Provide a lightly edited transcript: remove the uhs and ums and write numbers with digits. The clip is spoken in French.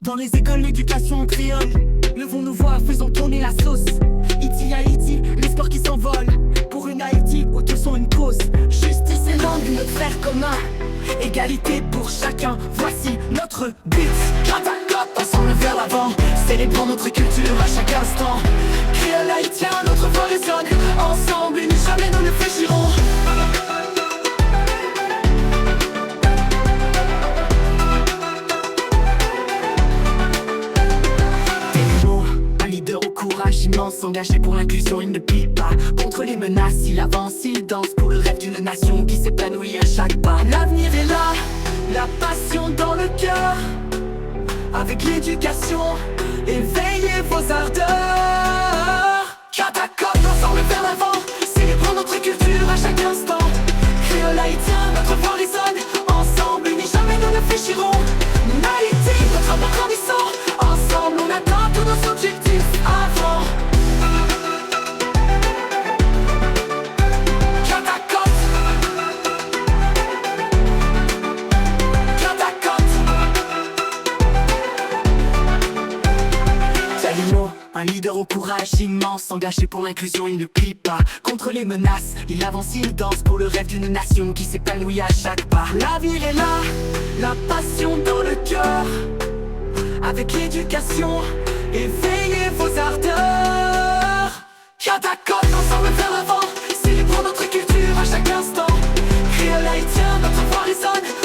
Dans les écoles, l'éducation en créole. Levons nos voix, faisons tourner la sauce. Iti Haïti, l'espoir qui s'envole. Pour une Haïti où tous sont une cause. Justice et langue, notre frère commun. Égalité pour chacun, voici notre but. Gratte à côte, ensemble vers l'avant. Célébrons notre culture à chaque instant. Créole haïtien, notre voix résonne. Ensemble, unis jamais nous ne fléchirons. Immense, engagé pour l'inclusion, il ne plie pas. Contre les menaces, il avance, il danse pour le rêve d'une nation qui s'épanouit à chaque pas. L'avenir est là, la passion dans le cœur. Avec l'éducation, éveillez vos ardeurs. Côte à côte, ensemble vers l'avant. Célébrons notre culture à chaque instant. Créole haïtien, notre voix résonne. Ensemble, unis jamais nous ne fléchirons. Haïti, notre amour grandissant. Ensemble, on atteint tous nos objectifs avant. Côte à côte. Côte à côte. Talimo, un leader au courage immense, engagé pour l'inclusion, il ne plie pas. Contre les menaces, il avance, il danse pour le rêve d'une nation qui s'épanouit à chaque pas. L'avenir est là, la passion dans le cœur. Avec l'éducation, éveillez vos ardeurs. Côte à côte, ensemble vers l'avant. Célébrons notre culture à chaque instant. Créole haïtien, notre voix résonne.